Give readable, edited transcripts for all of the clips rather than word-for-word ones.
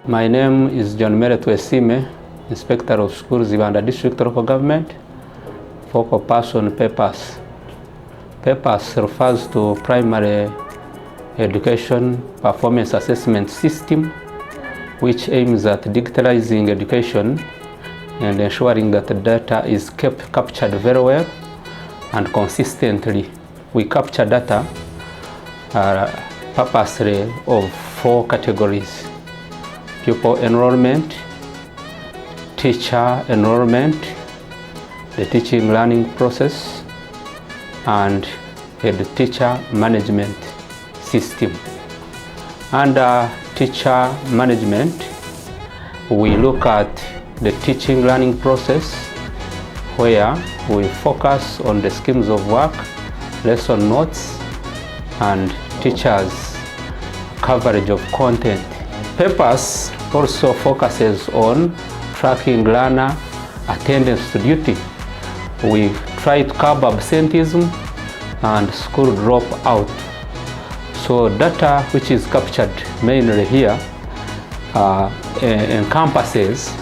My name is John Meretwesime, Inspector of Schools, Ibanda District Local Government, focal person PEPAS. PEPAS refers to Primary Education Performance Assessment System, which aims at digitalizing education and ensuring that the data is captured very well and consistently. We capture data purposely of 4 categories: pupil enrollment, teacher enrollment, the teaching learning process, and the teacher management system. Under teacher management, we look at the teaching learning process, where we focus on the schemes of work, lesson notes, and teachers' coverage of content. PEPAS also focuses on tracking learner attendance to duty. We try to curb absenteeism and school dropout. So data which is captured mainly here encompasses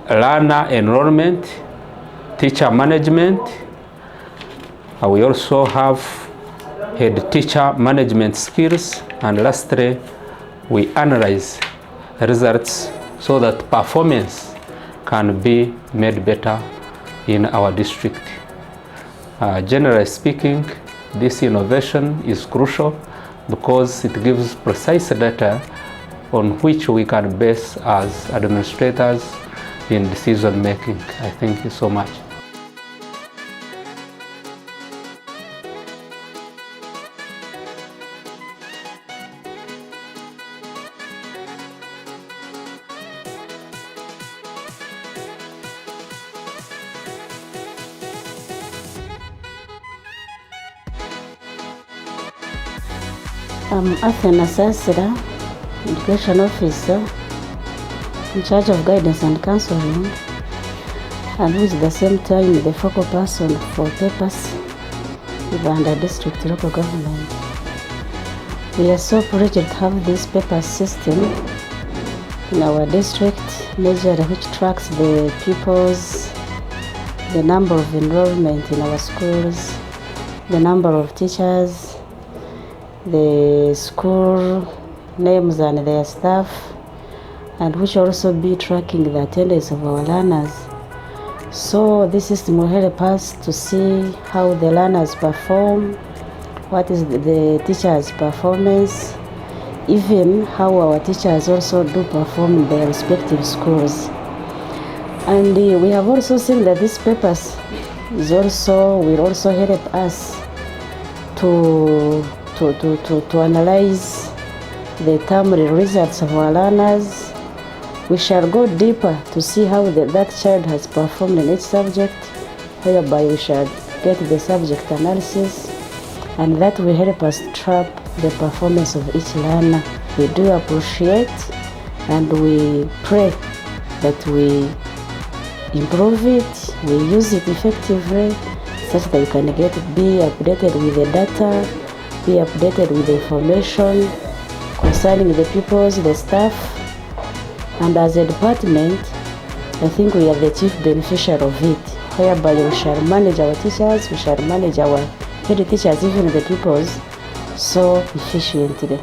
learner enrollment, teacher management. We also have head teacher management skills, and lastly, we analyze results so that performance can be made better in our district. Generally speaking, this innovation is crucial because it gives precise data on which we can base as administrators in decision making. I thank you so much. I'm Athena Sasira, Education Officer in charge of guidance and counseling, and who is at the same time the focal person for PEPAS, Ibanda District Local Government. We are so privileged to have this PEPAS system in our district, majorly which tracks the pupils, the number of enrollment in our schools, the number of teachers, the school names and their staff, and which also be tracking the attendance of our learners. So this system will help us to see how the learners perform, what is the teachers' performance, even how our teachers also do perform in their respective schools. And we have also seen that this PEPAS will also help us to analyze the term results of our learners. We shall go deeper to see how that child has performed in each subject, whereby we shall get the subject analysis, and that will help us track the performance of each learner. We do appreciate and we pray that we improve it, we use it effectively, such that we can be updated with the data, be updated with the information concerning the pupils, the staff, and as a department, I think we are the chief beneficiary of it, whereby we shall manage our teachers, we shall manage our head teachers, even the pupils, so efficiently.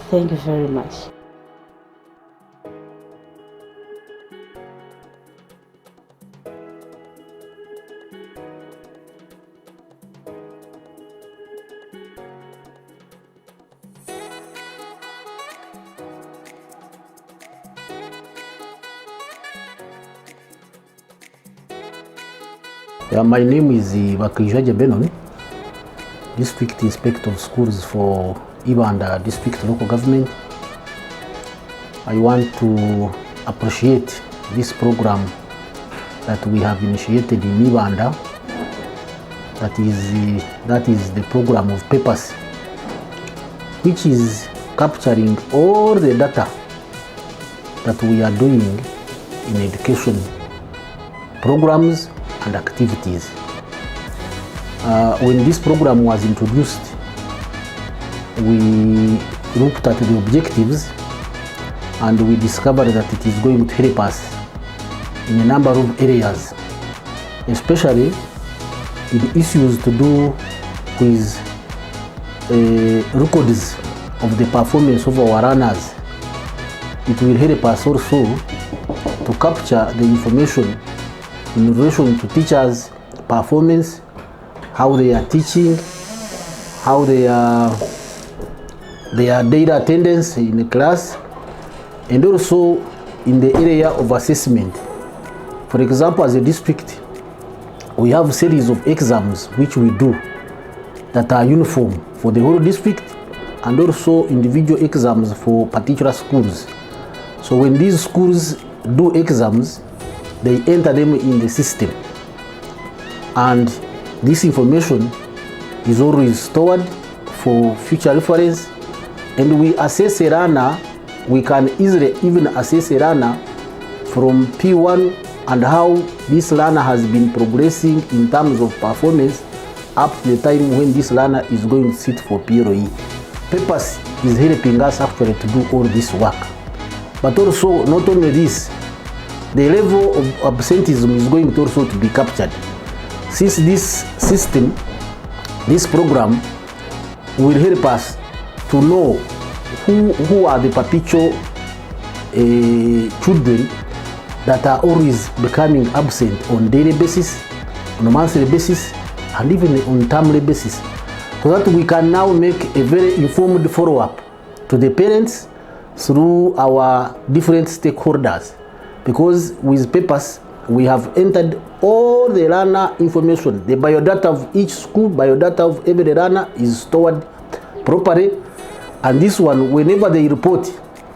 Thank you very much. My name is Bakijwaje Benon, District Inspector of Schools for Ibanda District Local Government. I want to appreciate this program that we have initiated in Ibanda. That is the program of PEPAS, which is capturing all the data that we are doing in education programs and activities. When this program was introduced, we looked at the objectives, and we discovered that it is going to help us in a number of areas, especially in issues to do with records of the performance of our runners. It will help us also to capture the information in relation to teachers' performance, how they are teaching, how their data attendance in the class, and also in the area of assessment. For example, as a district, we have a series of exams which we do that are uniform for the whole district, and also individual exams for particular schools. So when these schools do exams, they enter them in the system, and this information is always stored for future reference, and we assess a runner. We can easily even assess a runner from P1 and how this learner has been progressing in terms of performance up to the time when this learner is going to sit for PLE. PEPAS is helping us actually to do all this work. But also, not only this, the level of absenteeism is going to also to be captured. Since this system, this program will help us to know who are the perpetual children that are always becoming absent on daily basis, on a monthly basis, and even on timely basis, so that we can now make a very informed follow-up to the parents through our different stakeholders. Because with PEPAS, we have entered all the learner information. The biodata of each school, biodata of every learner is stored properly. And this one, whenever they report,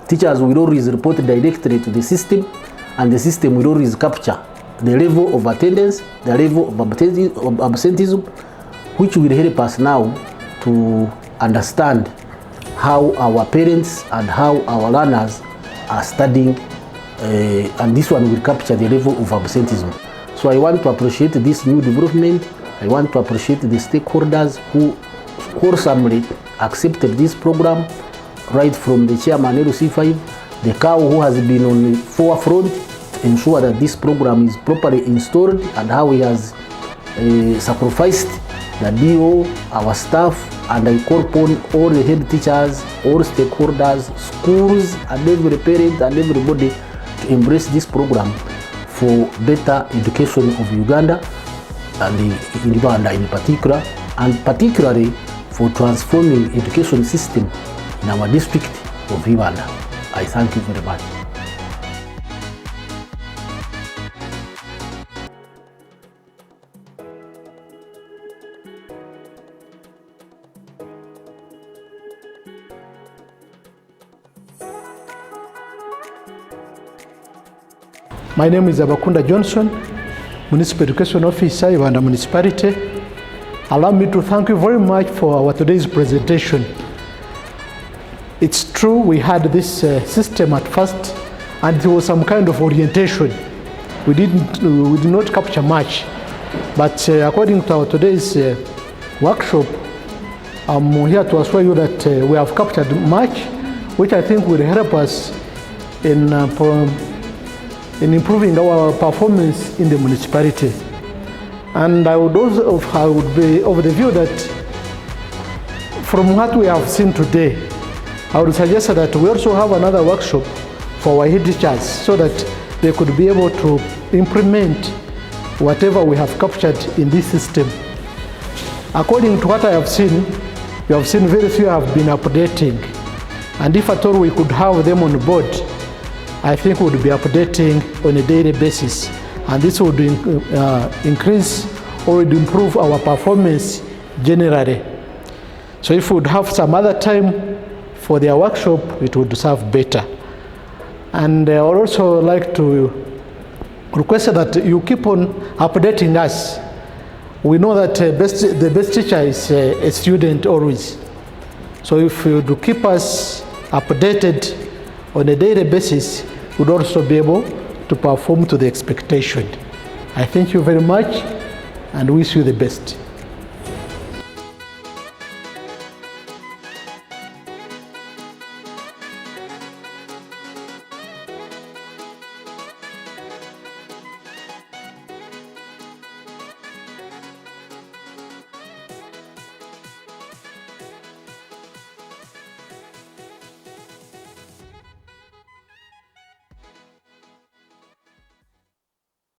teachers will always report directly to the system, and the system will always capture the level of attendance, the level of absenteeism, which will help us now to understand how our parents and how our learners are studying, and this one will capture the level of absenteeism. So I want to appreciate this new development. I want to appreciate the stakeholders who wholesomely accepted this program, right from the chairman LC5, the cow who has been on the forefront to ensure that this program is properly installed, and how he has sacrificed the DO, our staff, and I call upon all the head teachers, all stakeholders, schools, and every parent and everybody to embrace this program for better education of Uganda, and in Ibanda in particular, and particularly for transforming education system in our district of Ibanda. I thank you very much. My name is Abakunda Johnson, Municipal Education Officer, Ibanda Municipality. Allow me to thank you very much for our today's presentation. It's true we had this system at first, and there was some kind of orientation. We did not capture much, but according to our today's workshop, I'm here to assure you that we have captured much, which I think will help us in improving our performance in the municipality. And I would be of the view that from what we have seen today, I would suggest that we also have another workshop for our head teachers so that they could be able to implement whatever we have captured in this system. According to what I have seen, we have seen very few have been updating. And if at all we could have them on board, I think we would be updating on a daily basis. And this would increase or would improve our performance generally. So if we would have some other time for their workshop, it would serve better. And I would also like to request that you keep on updating us. We know that the best teacher is a student always. So if you do keep us updated on a daily basis, we'd also be able to perform to the expectation. I thank you very much and wish you the best.